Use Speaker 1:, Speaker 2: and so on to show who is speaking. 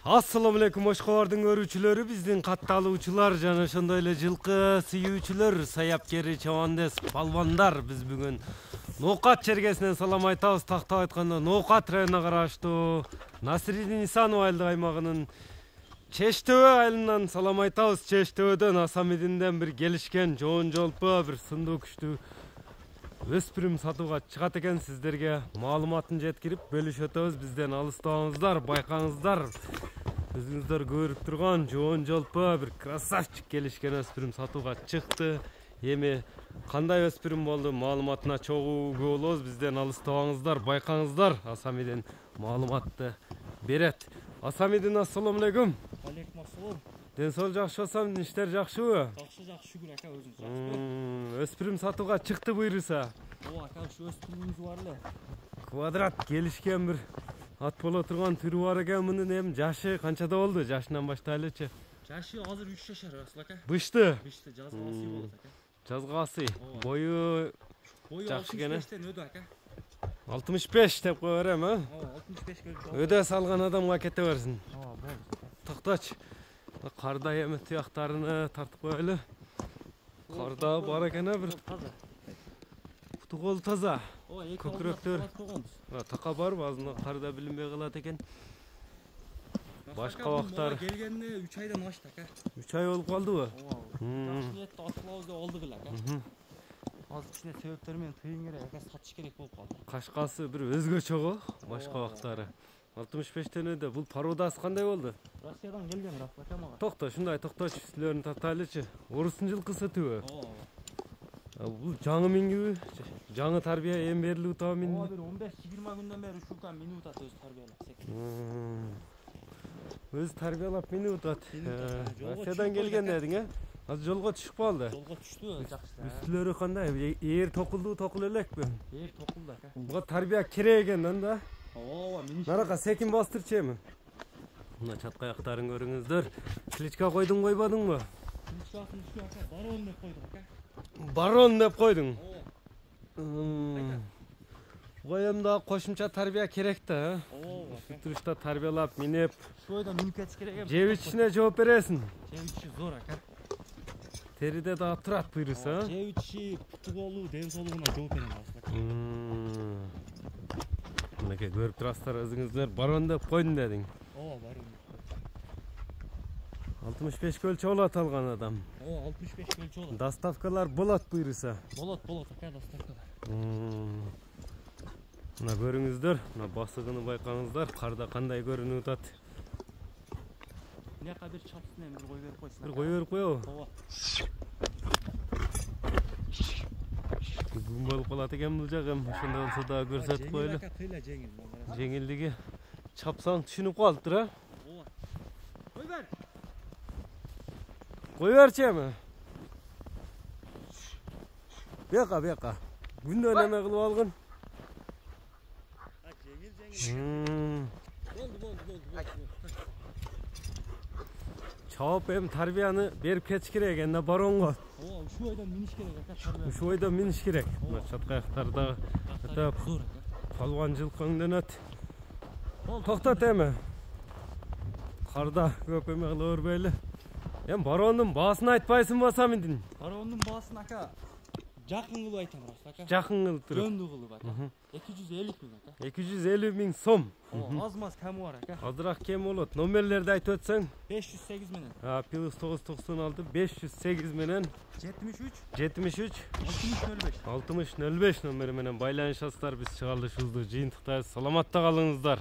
Speaker 1: Assalamu alaikum Oşkovardын көрүүчүлөрү, биздин катталуучулар жана ошондой эле жылкы сүйүүчүлөр, саяпкери, чабандес, балбандар. Биз бүгүн Ноокат чергесинен салам айтабыз. Тактап айтканда Ноокат районуна караштуу Насиридин Исанов айылдык аймагынын Чештөбө айылынан салам айтабыз. Чештөбөдөн Асамидинден бир келишкен жоон жолпо бир сындуу күчтүү өспүрүм сатууга чыгат экен. Сиздерге маалыматын жеткирип бөлүшүп өтөбүз. Бизден алыстабаңыздар, байкаңыздар. Өзүңүздөр көрүп турган жоон жолпо бир красавчик келишкен өспүрүм сатууга чыкты. Эми кандай өспүрүм болду, маалыматына чогуу болобуз. Бизден алыстабаңыздар, байкаңыздар. Асамидин маалыматты берет. Асамидин, ассаламу алейкум.
Speaker 2: Алейкум ассалам.
Speaker 1: Ден соол жакшы Асамидин, иштер жакшыбы?
Speaker 2: Жакшы, шүгүр ака, өзүңүз жакшыбы?
Speaker 1: Өспүрүм сатууга чыкты буйруса.
Speaker 2: Ооба ака, ушу өспүрүмүбүз бар эле.
Speaker 1: Квадрат келишкен бир ат боло турган түрү бар экен. Мунун эми жашы канчада болду? Жашынан баштайлычы.
Speaker 2: Жашы азыр 3 жашар Расул ака.
Speaker 1: Бышты.
Speaker 2: Бышты, жазга асый болот ака.
Speaker 1: Жазга асый. Бою жакшы экен.
Speaker 2: 65тен өдү ака.
Speaker 1: 65 деп кое берем, а?
Speaker 2: Ооба, 65 келип.
Speaker 1: Өдө салган адамга кете берсин.
Speaker 2: Ооба, болду.
Speaker 1: Токточ. Карда эми туяктарыны тартып коелу. Карда бар экен бир.
Speaker 2: Таза.
Speaker 1: Буту кол таза.
Speaker 2: Ооба, эки
Speaker 1: көкүрөктөр.
Speaker 2: койгонбуз.
Speaker 1: Така барбы? Азында карда билинбей калат экен. Башка убактар
Speaker 2: келгенине 3 айдан ашты ака.
Speaker 1: 3 ай болуп калдыбы?
Speaker 2: Ооба. Жакшы ниетте аткылабыз деп алдык эле ака. Азыр кичине себептер менен тыйын керек ака, сатыш керек болуп калды.
Speaker 1: Кашкасы бир өзгөчө го, башка убактары. 65тен өдө. Бул породасы кандай болду?
Speaker 2: Россиядан келген Расул ака мага.
Speaker 1: Токто, шундай токточу, силерин тартайлычы. Орустун жылкысы түбү.
Speaker 2: Ооба.
Speaker 1: Бул жаңы мингиби? Жаңы тарбия эм берилип атабы мин?
Speaker 2: Ооба, бир 15-20 күндөн бери ушулкан минут ат өз тарбиялап.
Speaker 1: Өз тарбиялап минут ат.
Speaker 2: Жолго
Speaker 1: Россиядан келген дедиң, э? Азыр жолго түшүп калды.
Speaker 2: Жолго түштү, жакшы.
Speaker 1: Үстүлөрү кандай? Ээр токулду, токул элекпи?
Speaker 2: Ээр токулду ака.
Speaker 1: Буга тарбия керек экен да.
Speaker 2: Ооба, миниш.
Speaker 1: Наракка секин бастырчы эми. Мына чатка аяктарын көрүңүздөр. Кличка койдуң, койбодуңбу?
Speaker 2: Кличкасын ушу ака, барон деп койдук ака.
Speaker 1: Барон деп койдуң.
Speaker 2: Ооба.
Speaker 1: Буга эми да кошумча тарбия керек да,
Speaker 2: Ооба.
Speaker 1: турушта тарбиялап, минеп,
Speaker 2: Шойда минуп кетиш керек эми.
Speaker 1: жеп ичишине жооп бересиң.
Speaker 2: Жеп ичиши зор ака.
Speaker 1: Териде да турат буйруса.
Speaker 2: Жеп ичиши, путу болуу, ден соолугуна жооп берем ака.
Speaker 1: Мынакей көрүп турасыздар өзүңүздөр, барон деп койдун дедиң.
Speaker 2: Ооба, барон.
Speaker 1: 65 көлчө болот алган адам.
Speaker 2: Ооба, 65 көлчө болот.
Speaker 1: Доставкалар болот буйруса.
Speaker 2: Болот ака, доставкалар.
Speaker 1: Мына көрүңүздөр, мына басыгыны байкаңыздар, карда кандай көрүнүп атат.
Speaker 2: Мынакка бир чапсын эми бир кой берип койсун.
Speaker 1: Бир кой берип коебу?
Speaker 2: Ооба.
Speaker 1: Күн болуп калат экен бул жак, эми ошондой болсо да көрсөтүп коелу.
Speaker 2: Кыйла жеңил.
Speaker 1: Жеңилдиги чапсаң түшүнүп калыптыр, а?
Speaker 2: Ооба. Кой бер.
Speaker 1: Кой берчи эми. Бека. Күндөн эме кылып алгын.
Speaker 2: Болду.
Speaker 1: Чаап эми тарбияны берип кетиш керек экен да баронго.
Speaker 2: Ооба, ушу ойдон миниш керек ака, тарбия.
Speaker 1: Ушу ойдон миниш керек. Мына чатка аяктарда атап
Speaker 2: Зор ака.
Speaker 1: палван жылкаңденет. Токтот эми. Карда көп эме кыла бербейли. Эми барондун баасын айтпайсыңбы Асамидин?
Speaker 2: Барондун баасын ака жакын кылып айтам Расул ака.
Speaker 1: Жакын кылып туруп.
Speaker 2: Жөндүү кылып ака. 250 миң ака.
Speaker 1: 250 миң сом.
Speaker 2: Аз кемі бар ака.
Speaker 1: Азыраак кем болот. Номерлерди айтып өтсөң?
Speaker 2: 508 менен.
Speaker 1: Плюс 996 508 менен
Speaker 2: 73
Speaker 1: 6005 номери менен байланышасыздар. Биз чыгарылышыбызды жыйынтыктайбыз. Саламатта калыңыздар.